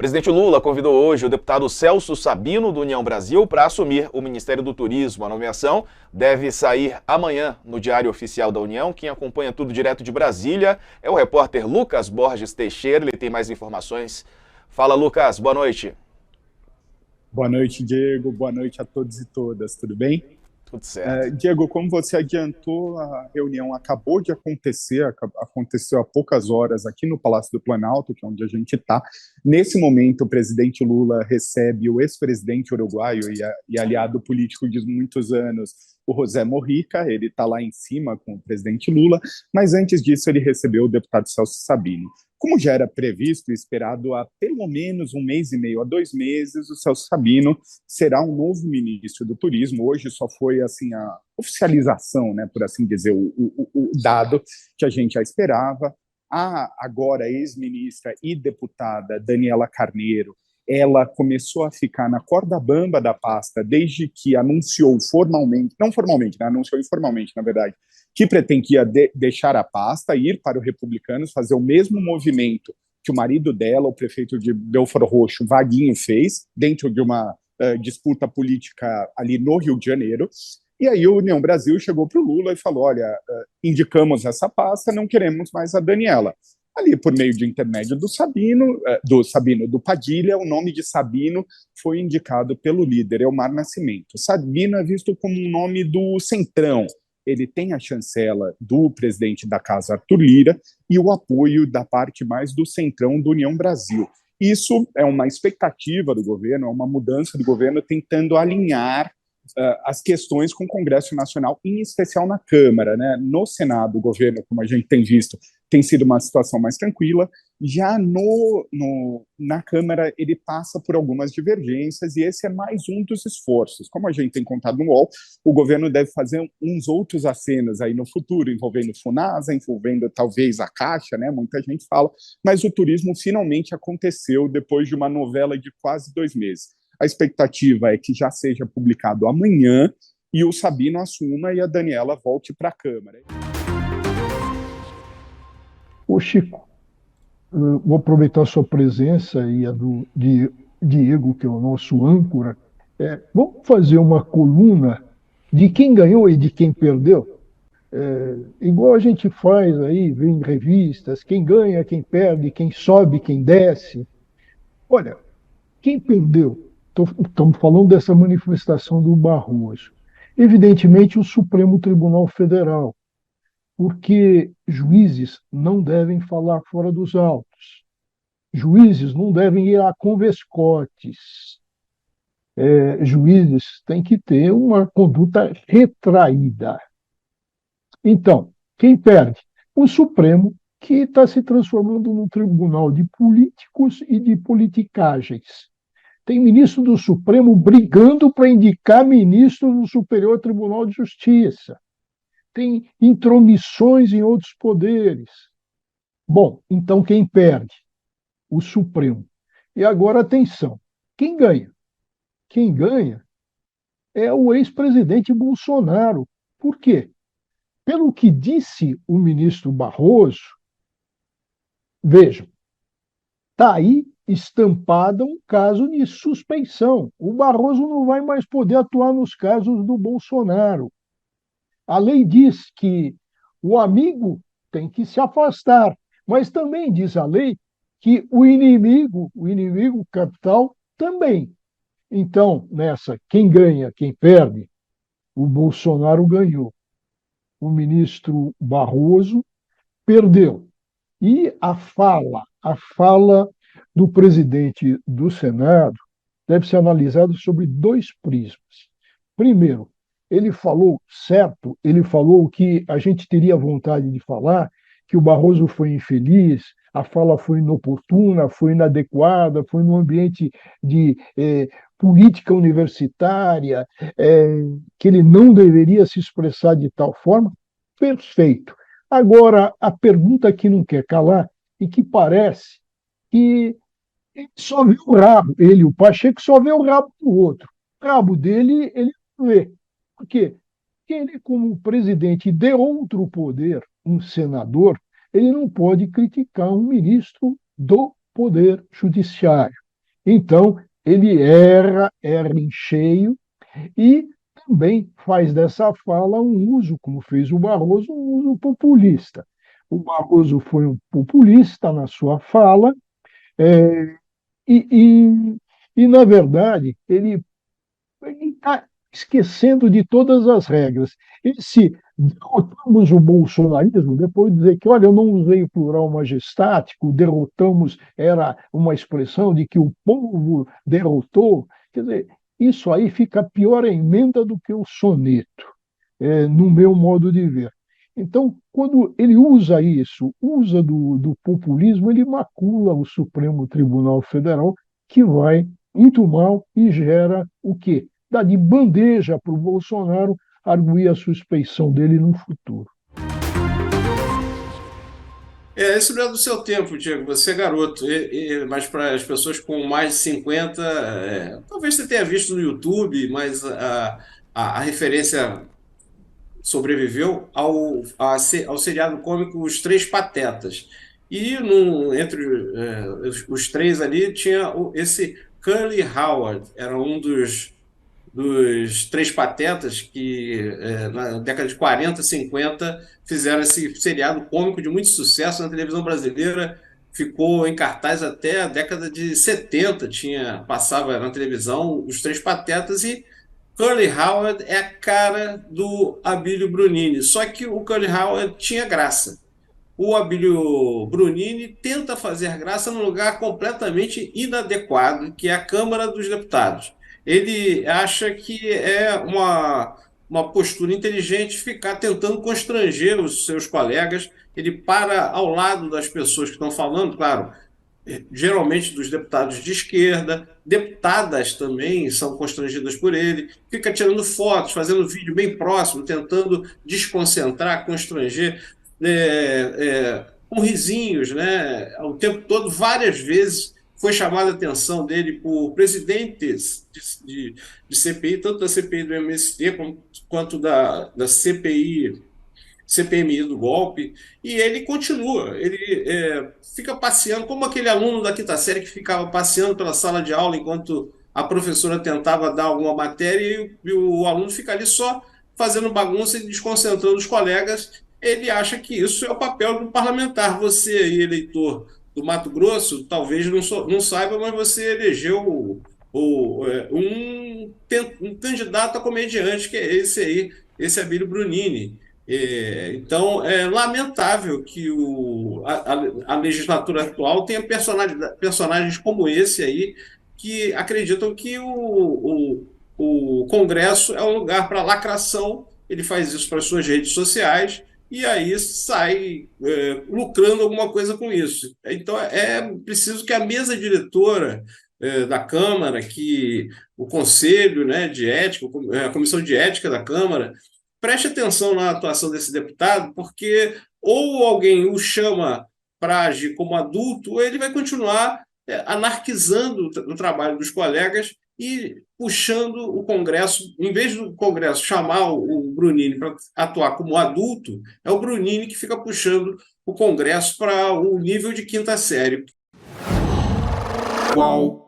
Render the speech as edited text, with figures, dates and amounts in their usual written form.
presidente Lula convidou hoje o deputado Celso Sabino, do União Brasil, para assumir o Ministério do Turismo. A nomeação deve sair amanhã no Diário Oficial da União. Quem acompanha tudo direto de Brasília é o repórter Lucas Borges Teixeira. Ele tem mais informações. Fala, Lucas. Boa noite. Boa noite, Diego. Boa noite a todos e todas. Tudo bem? Tudo certo. Diego, como você adiantou, a reunião acabou de acontecer, aconteceu há poucas horas aqui no Palácio do Planalto, que é onde a gente está. Nesse momento, o presidente Lula recebe o ex-presidente uruguaio e aliado político de muitos anos, o José Mujica. Ele está lá em cima com o presidente Lula, mas antes disso ele recebeu o deputado Celso Sabino. Como já era previsto e esperado há pelo menos um mês e meio a 2 meses, o Celso Sabino será um novo ministro do Turismo. Hoje só foi assim a oficialização, né, por assim dizer, o dado que a gente já esperava. A agora ex-ministra e deputada Daniela Carneiro, ela começou a ficar na corda bamba da pasta desde que anunciou formalmente, não formalmente, né, anunciou informalmente, na verdade, que pretendia deixar a pasta, ir para o Republicanos, fazer o mesmo movimento que o marido dela, o prefeito de Belford Roxo, Vaguinho, fez, dentro de uma disputa política ali no Rio de Janeiro. E aí o União Brasil chegou para o Lula e falou, olha, indicamos essa pasta, não queremos mais a Daniela. Ali, por meio de intermédio do Padilha, o nome de Sabino foi indicado pelo líder, Elmar Nascimento. Sabino é visto como um nome do centrão. Ele tem a chancela do presidente da casa, Arthur Lira, e o apoio da parte mais do centrão do União Brasil. Isso é uma expectativa do governo, é uma mudança do governo tentando alinhar as questões com o Congresso Nacional, em especial na Câmara, né? No Senado, o governo, como a gente tem visto, tem sido uma situação mais tranquila. Já na Câmara, ele passa por algumas divergências, e esse é mais um dos esforços. Como a gente tem contado no UOL, o governo deve fazer uns outros acenos aí no futuro, envolvendo o Funasa, envolvendo talvez a Caixa, né? Muita gente fala, mas o turismo finalmente aconteceu depois de uma novela de quase 2 meses. A expectativa é que já seja publicado amanhã e o Sabino assuma e a Daniela volte para a Câmara. Ô Chico, vou aproveitar a sua presença e a do Diego, que é o nosso âncora. Vamos fazer uma coluna de quem ganhou e de quem perdeu? Igual a gente faz aí, vê em revistas, quem ganha, quem perde, quem sobe, quem desce. Olha, quem perdeu? Estamos falando dessa manifestação do Barroso. Evidentemente, o Supremo Tribunal Federal, porque juízes não devem falar fora dos autos. Juízes não devem ir a convescotes. Juízes têm que ter uma conduta retraída. Então, quem perde? O Supremo, que está se transformando num tribunal de políticos e de politicagens. Tem ministro do Supremo brigando para indicar ministro do Superior Tribunal de Justiça. Tem intromissões em outros poderes. Bom, então quem perde? O Supremo. E agora atenção, quem ganha? Quem ganha é o ex-presidente Bolsonaro. Por quê? Pelo que disse o ministro Barroso, vejam, está aí estampada um caso de suspeição. O Barroso não vai mais poder atuar nos casos do Bolsonaro. A lei diz que o amigo tem que se afastar, mas também diz a lei que o inimigo capital, também. Então, nessa, quem ganha, quem perde, o Bolsonaro ganhou. O ministro Barroso perdeu. E a fala do presidente do Senado deve ser analisada sobre 2 prismas. Primeiro, ele falou certo, ele falou o que a gente teria vontade de falar, que o Barroso foi infeliz, a fala foi inoportuna, foi inadequada, foi num ambiente de política universitária, que ele não deveria se expressar de tal forma. Perfeito. Agora, a pergunta que não quer calar e que parece que ele só vê o rabo, ele, o Pacheco, só vê o rabo do outro. O rabo dele, ele não vê. Por quê? Porque ele, como presidente de outro poder, um senador, ele não pode criticar um ministro do Poder Judiciário. Então, ele erra em cheio e também faz dessa fala um uso, como fez o Barroso, um uso populista. O Barroso foi um populista na sua fala, é, e, e, na verdade, ele está esquecendo de todas as regras. E se derrotamos o bolsonarismo, depois de dizer que, olha, eu não usei o plural majestático, derrotamos era uma expressão de que o povo derrotou, quer dizer, isso aí fica pior a emenda do que o soneto, no meu modo de ver. Então, quando ele usa isso, usa do populismo, ele macula o Supremo Tribunal Federal, que vai muito mal e gera o quê? Dá de bandeja para o Bolsonaro arguir a suspeição dele no futuro. Isso não é do seu tempo, Diego. Você é garoto, mas para as pessoas com mais de 50, talvez você tenha visto no YouTube, mas a referência sobreviveu ao seriado cômico Os Três Patetas. E entre os três ali tinha esse Curly Howard, era um dos Três Patetas que na década de 40, 50 fizeram esse seriado cômico de muito sucesso na televisão brasileira, ficou em cartaz até a década de 70, passava na televisão Os Três Patetas, e Curly Howard é a cara do Abílio Brunini, só que o Curly Howard tinha graça. O Abílio Brunini tenta fazer graça num lugar completamente inadequado, que é a Câmara dos Deputados. Ele acha que é uma postura inteligente ficar tentando constranger os seus colegas. Ele para ao lado das pessoas que estão falando, claro, geralmente dos deputados de esquerda, deputadas também são constrangidas por ele, fica tirando fotos, fazendo vídeo bem próximo, tentando desconcentrar, constranger, com risinhos, né? O tempo todo, várias vezes foi chamada a atenção dele por presidentes de CPI, tanto da CPI do MST quanto da CPMI do golpe, e ele continua, ele fica passeando, como aquele aluno da quinta série que ficava passeando pela sala de aula enquanto a professora tentava dar alguma matéria e o aluno fica ali só fazendo bagunça e desconcentrando os colegas. Ele acha que isso é o papel do parlamentar. Você aí, eleitor do Mato Grosso, talvez não saiba, mas você elegeu um candidato a comediante, que é esse aí, esse Abílio Brunini. Então, é lamentável que a legislatura atual tenha personagens como esse aí, que acreditam que o Congresso é um lugar para lacração. Ele faz isso para as suas redes sociais e aí sai lucrando alguma coisa com isso. Então, é preciso que a mesa diretora da Câmara, que o Conselho, né, de Ética, a Comissão de Ética da Câmara, preste atenção na atuação desse deputado, porque ou alguém o chama para agir como adulto, ou ele vai continuar anarquizando o trabalho dos colegas e puxando o Congresso. Em vez do Congresso chamar o Brunini para atuar como adulto, é o Brunini que fica puxando o Congresso para o nível de quinta série. Qual